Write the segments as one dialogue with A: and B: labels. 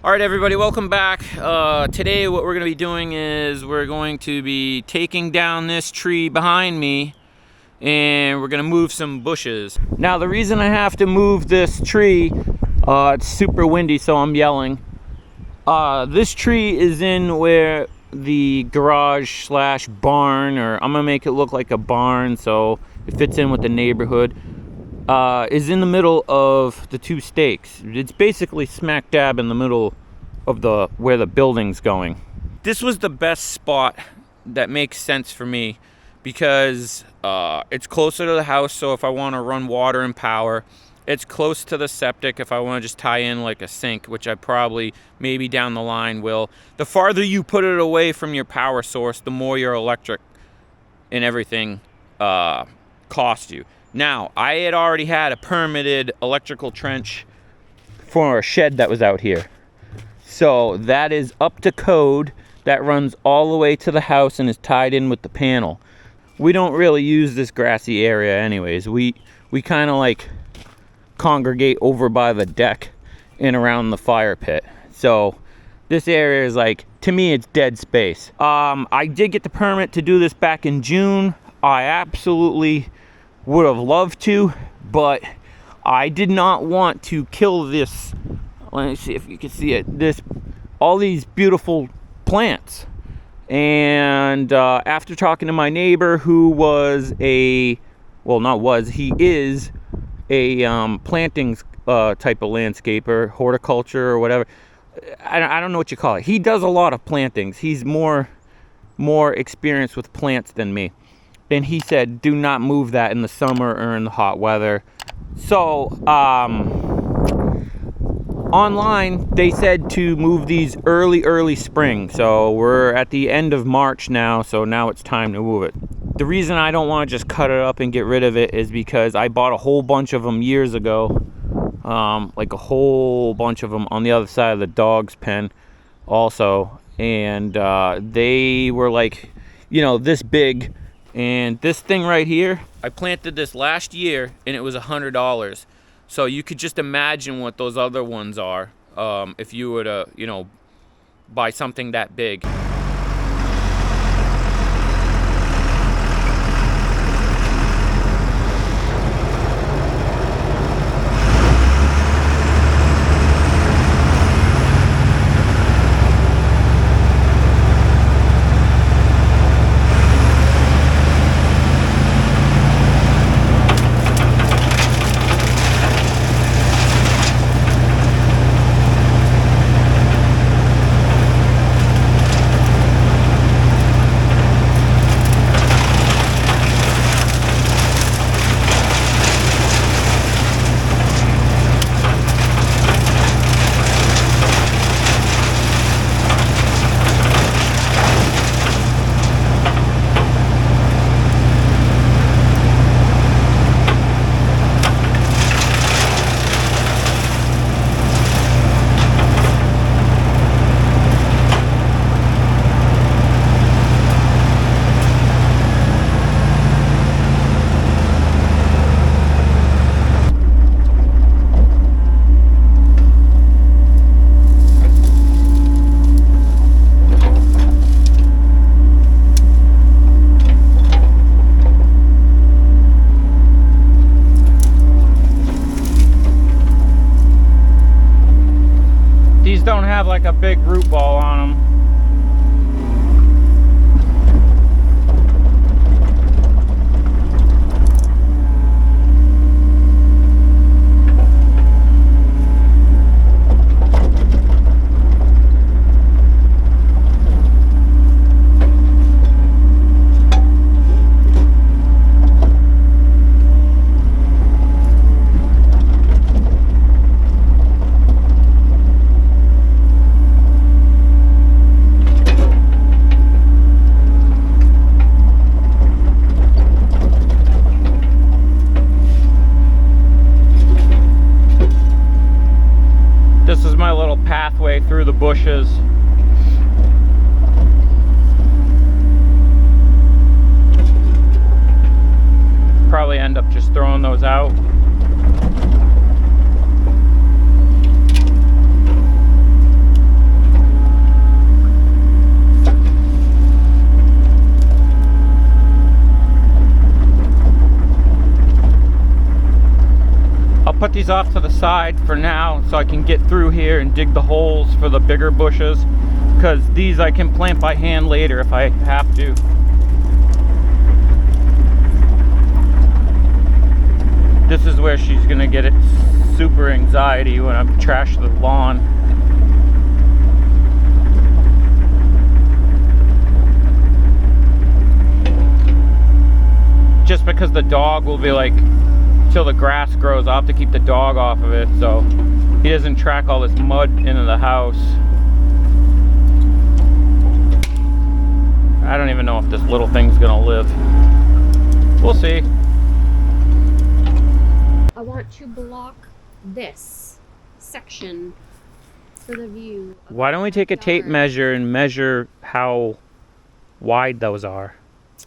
A: All right, everybody, welcome back. Today what we're going to be doing is we're going to be taking down this tree behind me and we're going to move some bushes. Now, the reason I have to move this tree, it's super windy, so I'm yelling. This tree is in where the garage slash barn, or I'm going to make it look like a barn so it fits in with the neighborhood, is in the middle of the two stakes. It's basically smack dab in the middle of where the building's going. This was the best spot that makes sense for me because it's closer to the house, so if I want to run water and power, it's close to the septic if I want to just tie in like a sink, which I probably maybe down the line will. The farther you put it away from your power source, the more your electric and everything cost you. Now, I had already had a permitted electrical trench for a shed that was out here. So that is up to code. That runs all the way to the house and is tied in with the panel. We don't really use this grassy area anyways. We kind of like congregate over by the deck and around the fire pit. So this area is like, to me, it's dead space. I did get the permit to do this back in June. I absolutely would have loved to, but I did not want to kill this. Let me see if you can see it. All these beautiful plants. And after talking to my neighbor, who he is a plantings type of landscaper, horticulture or whatever. I don't know what you call it. He does a lot of plantings. He's more experienced with plants than me. And he said, do not move that in the summer or in the hot weather. So, online, they said to move these early spring. So we're at the end of March now, so now it's time to move it. The reason I don't want to just cut it up and get rid of it is because I bought a whole bunch of them years ago. Like a whole bunch of them on the other side of the dog's pen also. And they were like, this big. And this thing right here, I planted this last year and it was $100. So you could just imagine what those other ones are if you were to, buy something that big. Don't have like a big root ball on them. This is my little pathway through the bushes. Probably end up just throwing those out. put these off to the side for now so I can get through here and dig the holes for the bigger bushes, because these I can plant by hand later if I have to. This is where she's gonna get it super anxiety when I trash the lawn. Just because the dog will be like, till the grass grows, I'll have to keep the dog off of it so he doesn't track all this mud into the house. I don't even know if this little thing's gonna live. We'll see.
B: I want to block this section for the view.
A: Why don't we take a tape measure and measure how wide those are?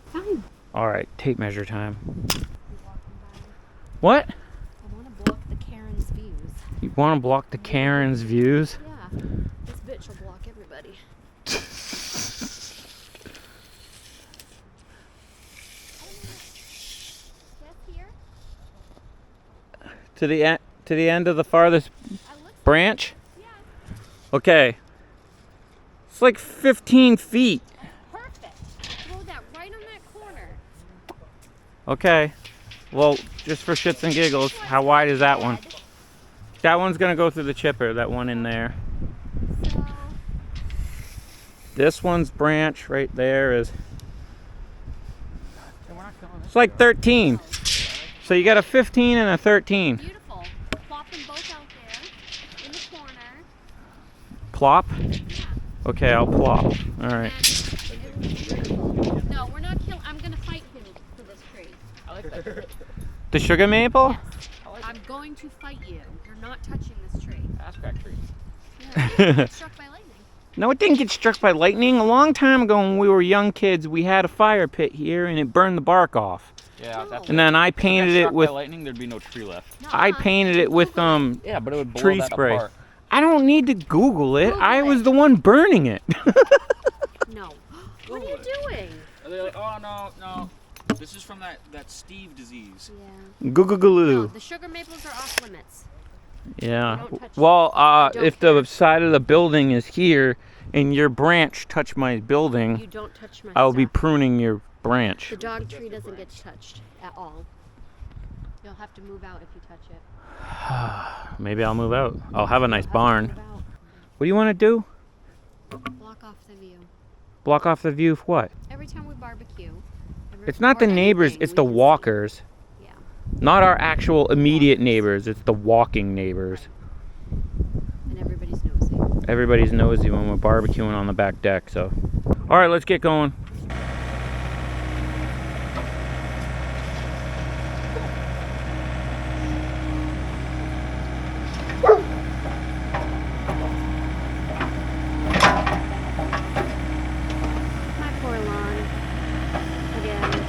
B: Fine.
A: All right, tape measure time. What?
B: I want to block the Karen's views.
A: You want to block the Karen's views?
B: Yeah, this bitch will block everybody.
A: To the end of the farthest branch?
B: Yeah.
A: Okay. It's like 15 feet.
B: Perfect. Throw that right on that corner.
A: Okay. Well, just for shits and giggles, how wide is that one? That one's gonna go through the chipper, that one in there.
B: So,
A: This one's branch right there is, it's like 13. So you got a 15 and a 13.
B: beautiful. Plop them both out there in the corner.
A: Plop?
B: Yeah.
A: Okay, I'll plop. All right.
B: No, we're not killing. I'm gonna fight him for this tree.
C: I like that.
A: The sugar maple?
B: Yes. I'm going to fight you. You're not touching this tree.
C: Ass crack tree.
B: Yeah. Get struck by lightning.
A: No, it didn't get struck by lightning. A long time ago when we were young kids, we had a fire pit here and it burned the bark off.
C: Yeah,
B: No.
C: that's
A: And then I painted it with,
C: by lightning, there'd be no tree left.
A: I painted it with
C: Yeah, but it would blow
A: tree
C: that
A: spray.
C: apart.
A: I don't need to Google it.
B: Google
A: I was
B: it.
A: the one burning it.
B: No. What are you doing?
C: And they're like, oh no. This is from that Steve disease.
B: Yeah.
A: Google
B: No,
A: glue.
B: the sugar maples are off limits.
A: Yeah.
B: Don't touch
A: Well,
B: Don't
A: if the side of the building is here and your branch touched my building,
B: You don't touch my
A: I'll be
B: stuff.
A: pruning your branch.
B: The dog tree doesn't get touched at all. You'll have to move out if you touch it.
A: Maybe I'll move out. I'll have a nice
B: You'll have to
A: barn.
B: move out.
A: What do you want to do?
B: Block off the view.
A: Block off the view of what?
B: Every time we barbecue.
A: It's not the neighbors, it's the walkers.
B: Yeah.
A: Not our actual immediate neighbors, it's the walking neighbors.
B: And everybody's nosy.
A: Everybody's nosy when we're barbecuing on the back deck, so. All right, let's get going.
B: My poor lawn. Again.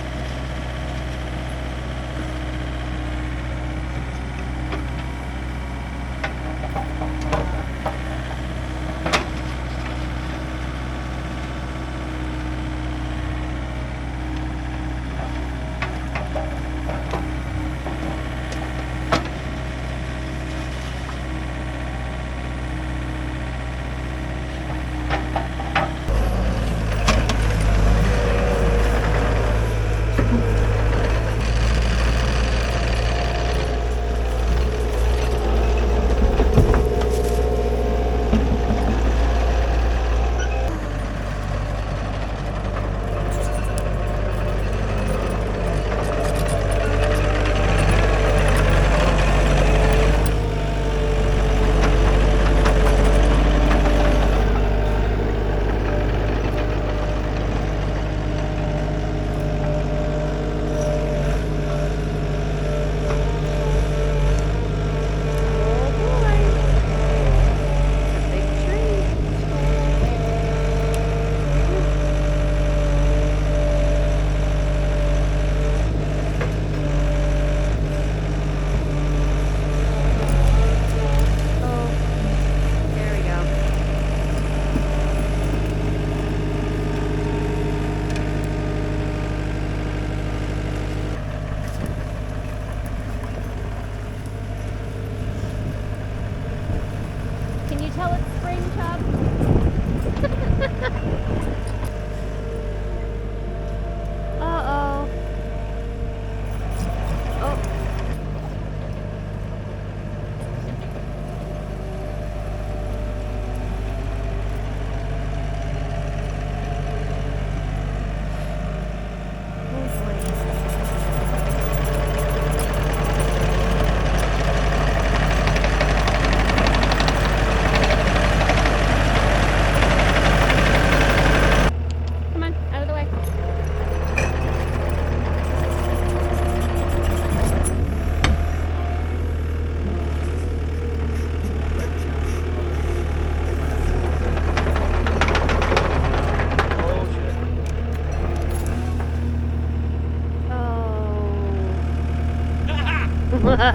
A: Fail.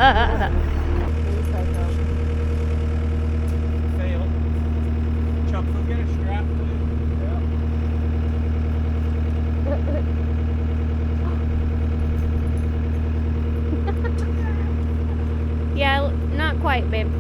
A: Chuck, go get a strap, please.
B: Yeah, not quite, babe.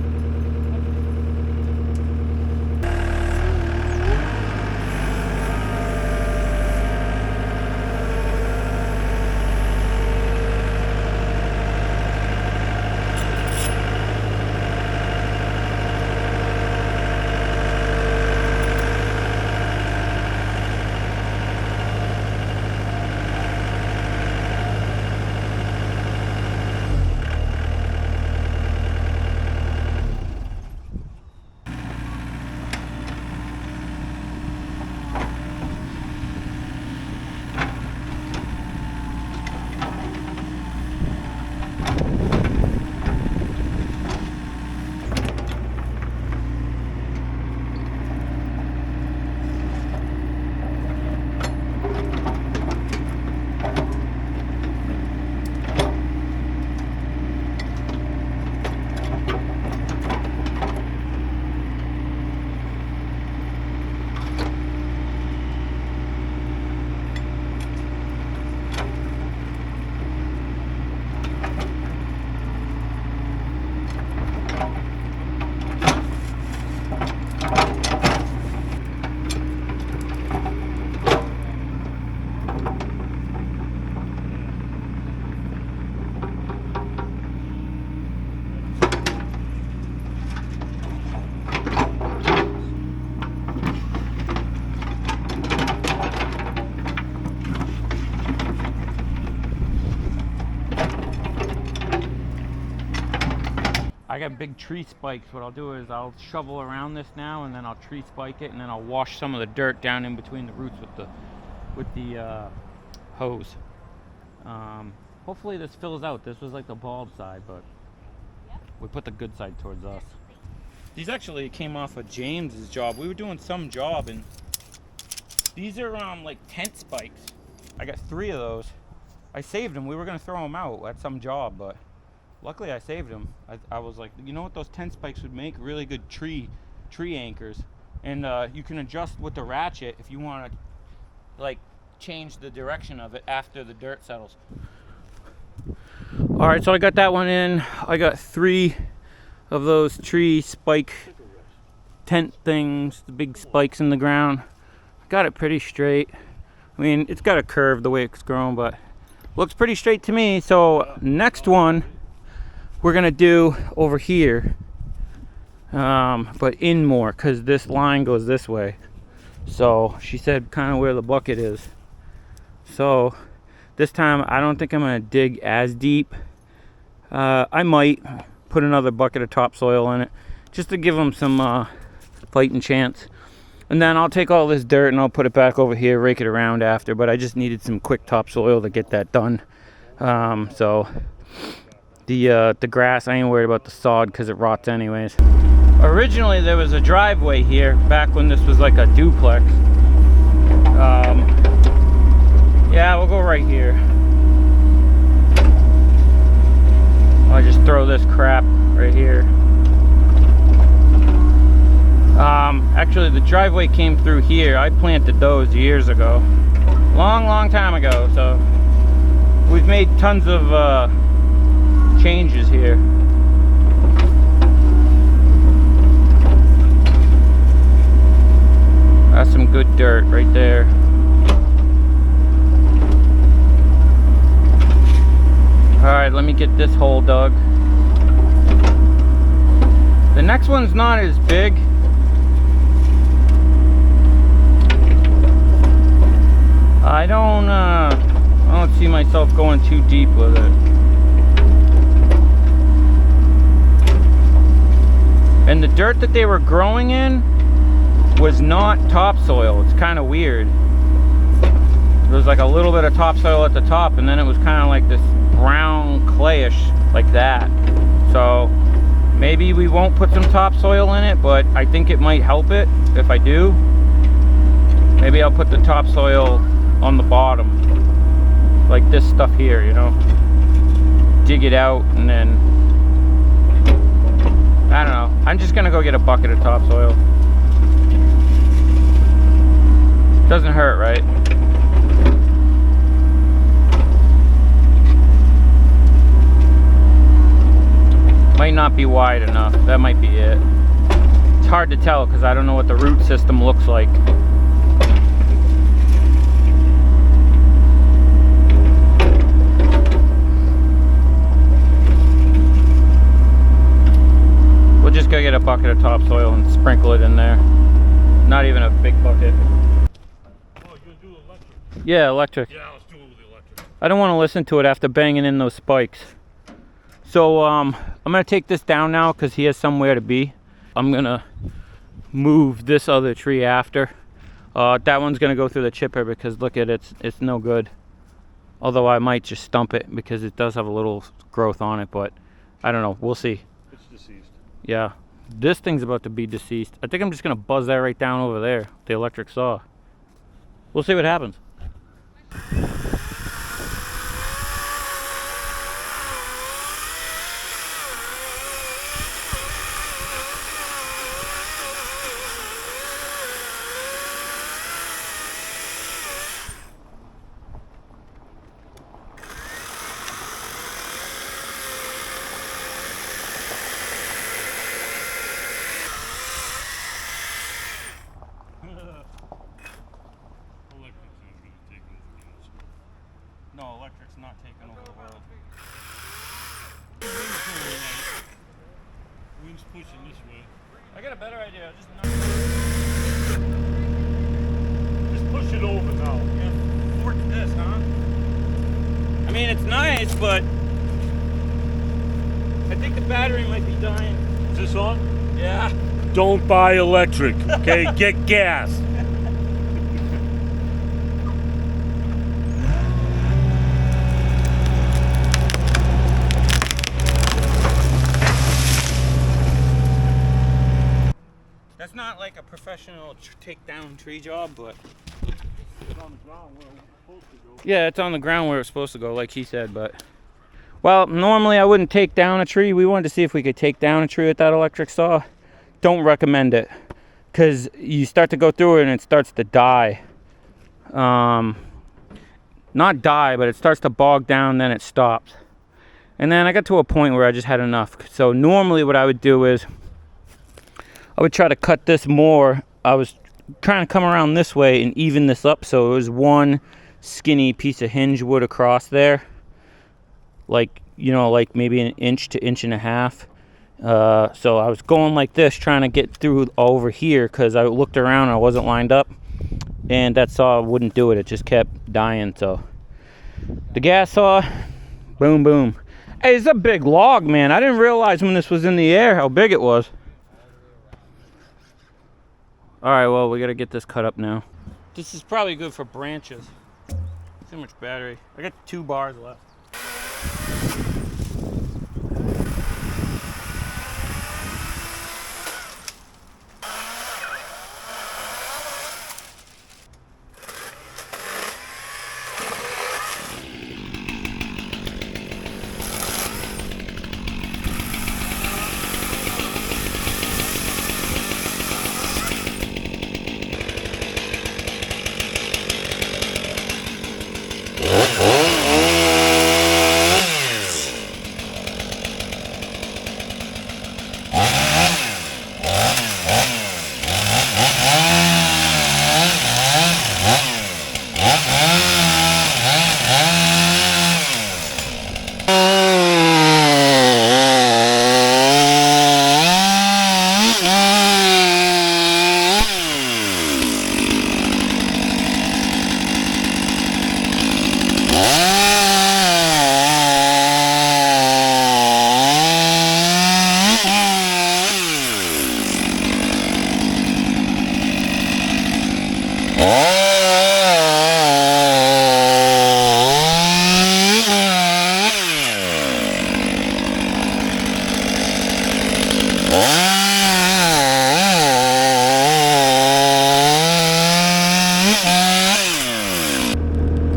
A: I got big tree spikes. What I'll do is I'll shovel around this now, and then I'll tree spike it, and then I'll wash some of the dirt down in between the roots with the hose. Hopefully this fills out. This was like the bald side, but we put the good side towards us. These actually came off of James's job. We were doing some job, and these are like tent spikes. I got 3 of those. I saved them. We were gonna throw them out at some job, but luckily I saved them. I was like, you know what, those tent spikes would make really good tree anchors, and you can adjust with the ratchet if you want to like change the direction of it after the dirt settles. All right, so I got that one in. I got 3 of those tree spike tent things, the big spikes in the ground. Got it pretty straight. I mean, it's got a curve the way it's grown, but looks pretty straight to me. So next one we're gonna do over here, but in more, because this line goes this way. So she said kind of where the bucket is. So this time I don't think I'm gonna dig as deep. I might put another bucket of topsoil in it just to give them some fighting chance. And then I'll take all this dirt and I'll put it back over here, rake it around after, but I just needed some quick topsoil to get that done. So the grass, I ain't worried about the sod because it rots anyways. Originally there was a driveway here back when this was like a duplex. Yeah, we'll go right here. I'll just throw this crap right here. Actually the driveway came through here. I planted those years ago. Long time ago, so we've made tons of changes here. That's some good dirt right there. Alright, let me get this hole dug. The next one's not as big. I don't see myself going too deep with it. And the dirt that they were growing in was not topsoil. It's kind of weird. There was like a little bit of topsoil at the top, and then it was kind of like this brown clayish like that. So maybe we won't put some topsoil in it, but I think it might help it if I do. Maybe I'll put the topsoil on the bottom, like this stuff here, you know, dig it out and then I don't know. I'm just gonna go get a bucket of topsoil. Doesn't hurt, right? Might not be wide enough. That might be it. It's hard to tell because I don't know what the root system looks like. We'll just go get a bucket of topsoil and sprinkle it in there. Not even a big bucket.
D: Oh, you're gonna do electric?
A: Yeah, electric.
D: Yeah, let's do it with the electric.
A: I don't want to listen to it after banging in those spikes. So I'm gonna take this down now because he has somewhere to be. I'm gonna move this other tree after. That one's gonna go through the chipper because look at it, it's no good. Although I might just stump it because it does have a little growth on it, but I don't know, we'll see.
D: It's deceased.
A: Yeah, this thing's about to be deceased. I think I'm just gonna buzz that right down over there, the electric saw. We'll see what happens.
D: Electric's not gonna take over gas.
A: No, electric's not taking over the world.
D: Wind's pushing this way.
A: I got a better idea. Just
D: Just push it over now.
A: fork this, huh? I mean, it's nice, but I think the battery might be dying.
D: Is this on?
A: Yeah.
D: Don't buy electric, okay? Get gas.
A: That's not like a professional takedown tree job, but
D: It's on the ground where it's supposed to go.
A: yeah, it's on the ground where it's supposed to go, like he said. But well, normally I wouldn't take down a tree. We wanted to see if we could take down a tree with that electric saw. Don't recommend it because you start to go through it and it starts to die. Not die, but it starts to bog down, then it stops. And then I got to a point where I just had enough. So normally what I would do is I would try to cut this more. I was trying to come around this way and even this up so it was one skinny piece of hinge wood across there, like, you know, like maybe an inch to inch and a half. So I was going like this, trying to get through over here because I looked around and I wasn't lined up, and that saw wouldn't do it. It just kept dying. So the gas saw, boom, boom. Hey, it's a big log, man. I didn't realize when this was in the air how big it was. All right, well, we gotta get this cut up now. This is probably good for branches. Too much battery. I got 2 bars left.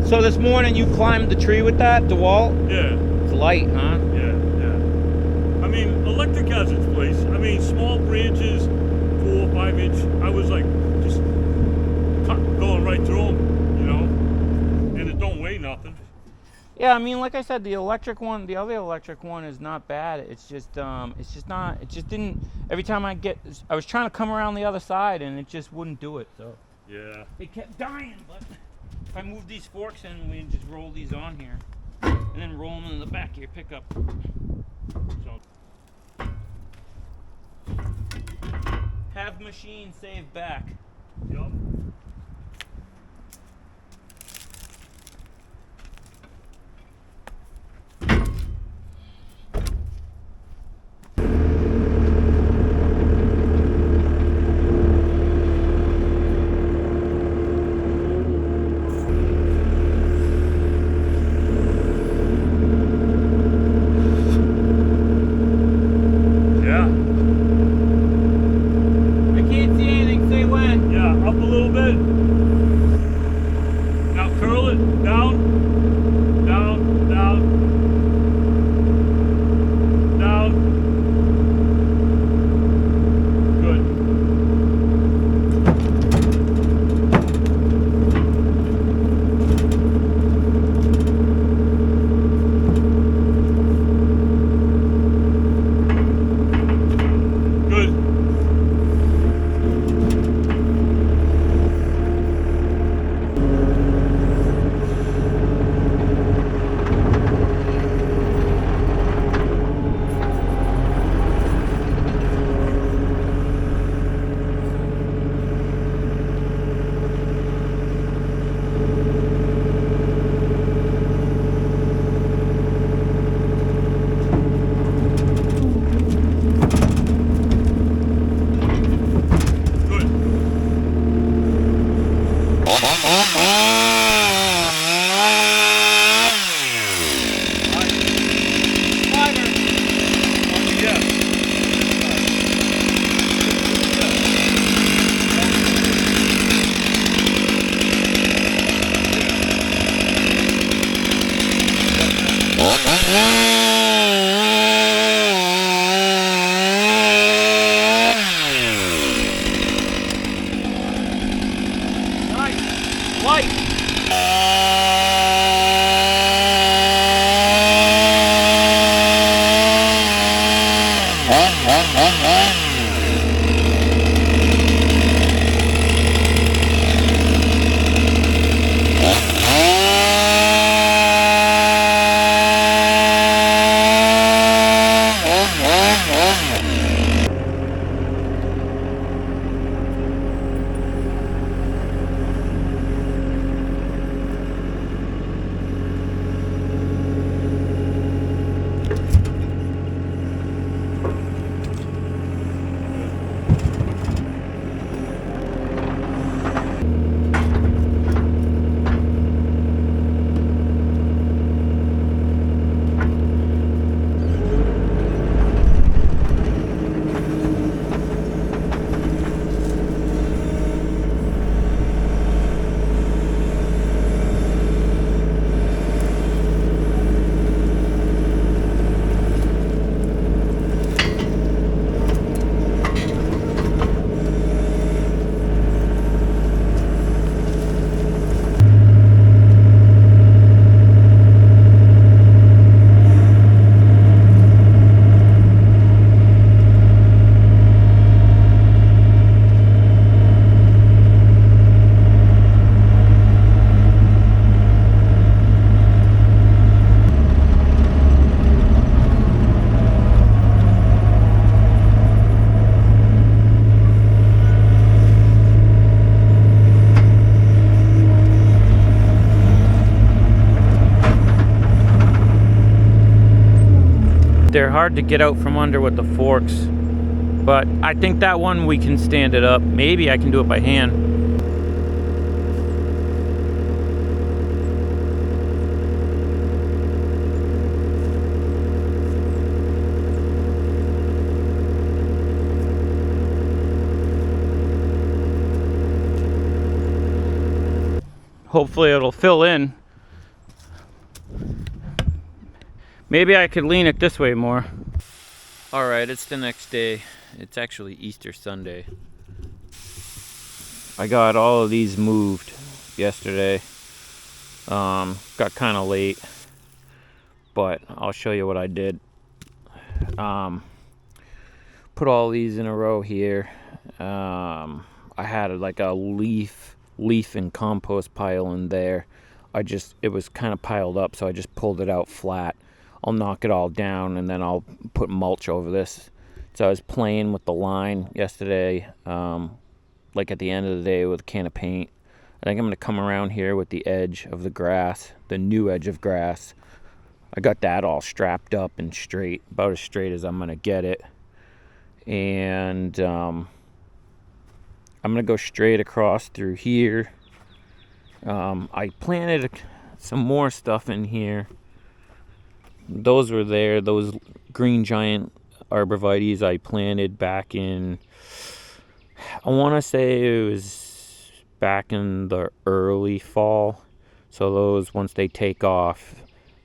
A: So this morning you climbed the tree with that, DeWalt?
D: Yeah,
A: It's light, huh?
D: yeah, yeah. I mean, electric has its place. I mean, nothing.
A: Yeah, I mean, like I said, the electric one, the other electric one is not bad. It's just not, it just didn't, every time I was trying to come around the other side and it just wouldn't do it, so.
D: Yeah.
A: It kept dying, but if I move these forks in, we can just roll these on here and then roll them in the back of your pickup. So. Have machine, save back.
D: Yup. Yeah.
A: I can't see anything, say when.
D: Yeah, up a little bit. Now curl it down, down, down, down. Good. Good. Good.
A: Nice. Light. They're hard to get out from under with the forks, but I think that one we can stand it up. Maybe I can do it by hand. Hopefully it'll fill in. Maybe I could lean it this way more. All right, it's the next day. It's actually Easter Sunday. I got all of these moved yesterday. Got kind of late, but I'll show you what I did. Put all these in a row here. I had like a leaf and compost pile in there. It was kind of piled up, so I just pulled it out flat. I'll knock it all down and then I'll put mulch over this. So I was playing with the line yesterday, like at the end of the day with a can of paint. I think I'm gonna come around here with the edge of the grass, the new edge of grass. I got that all strapped up and straight, about as straight as I'm gonna get it. And I'm gonna go straight across through here. I planted some more stuff in here. Those were there, those green giant arborvitaes I planted back in, I want to say it was back in the early fall. So those, once they take off,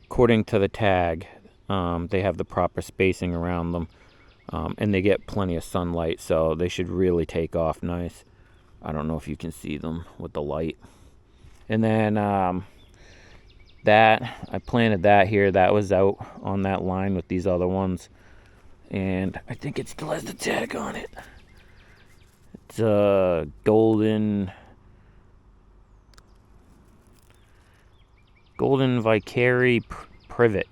A: according to the tag, they have the proper spacing around them, and they get plenty of sunlight, so they should really take off nice. I don't know if you can see them with the light. And then that, I planted that here. That was out on that line with these other ones. And I think it still has the tag on it. It's a golden Vicari privet.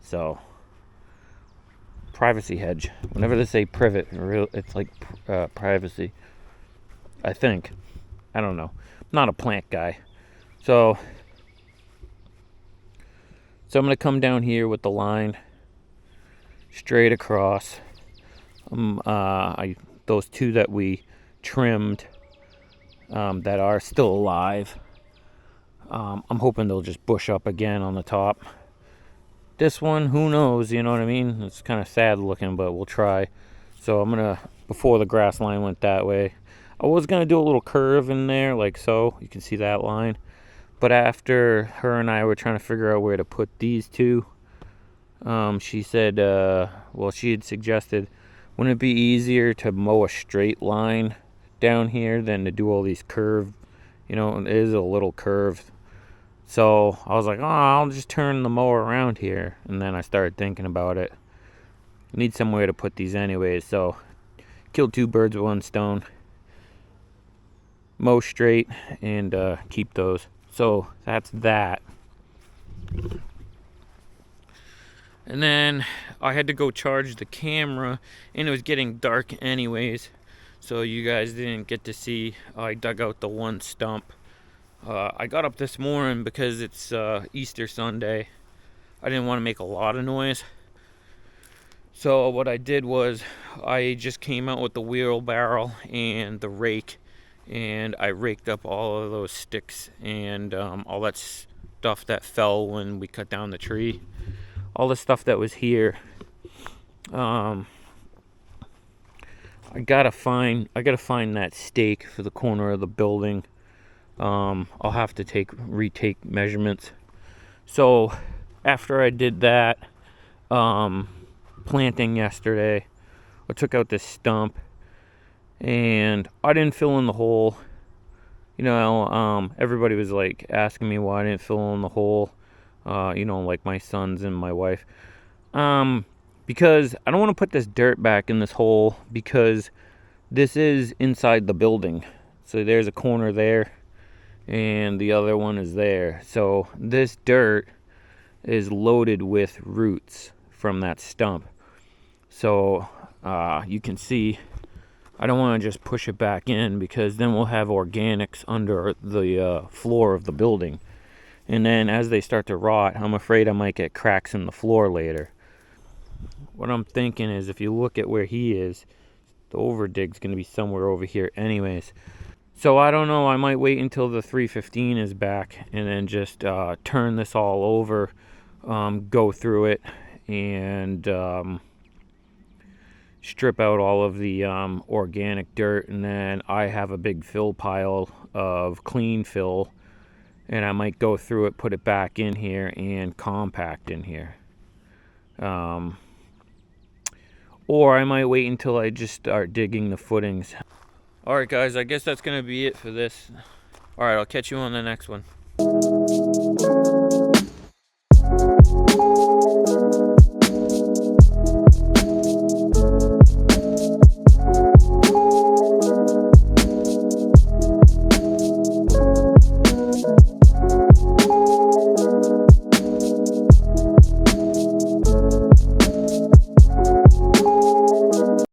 A: So, privacy hedge. Whenever they say privet, it's like privacy. I think. I don't know. I'm not a plant guy. So I'm going to come down here with the line straight across. Those two that we trimmed that are still alive, I'm hoping they'll just bush up again on the top. This one, who knows, you know what I mean? It's kind of sad looking, but we'll try. So I'm going to, before the grass line went that way, I was going to do a little curve in there, like so. You can see that line. But after her and I were trying to figure out where to put these two, she said, well, she had suggested, wouldn't it be easier to mow a straight line down here than to do all these curved, it is a little curved. So I was like, oh, I'll just turn the mower around here. And then I started thinking about it. I need somewhere to put these anyways, so killed two birds with one stone. Mow straight and keep those. So that's that. And then I had to go charge the camera, and it was getting dark anyways, so you guys didn't get to see. I dug out the one stump. I got up this morning because it's Easter Sunday. I didn't want to make a lot of noise. So what I did was I just came out with the wheelbarrow and the rake, and I raked up all of those sticks and all that stuff that fell when we cut down the tree. All the stuff that was here. I gotta find that stake for the corner of the building. I'll have to retake measurements. So after I did that planting yesterday, I took out this stump and I didn't fill in the hole. Everybody was like asking me why I didn't fill in the hole. Like my sons and my wife. Because I don't want to put this dirt back in this hole, because this is inside the building. So there's a corner there and the other one is there. So this dirt is loaded with roots from that stump. So you can see I don't want to just push it back in, because then we'll have organics under the floor of the building. And then as they start to rot, I'm afraid I might get cracks in the floor later. What I'm thinking is, if you look at where he is, the overdig's going to be somewhere over here anyways. So I don't know, I might wait until the 315 is back and then just turn this all over, go through it, and strip out all of the organic dirt. And then I have a big fill pile of clean fill, and I might go through it, put it back in here, and compact in here. Or I might wait until I just start digging the footings. Alright guys, I guess that's going to be it for this. Alright, I'll catch you on the next one.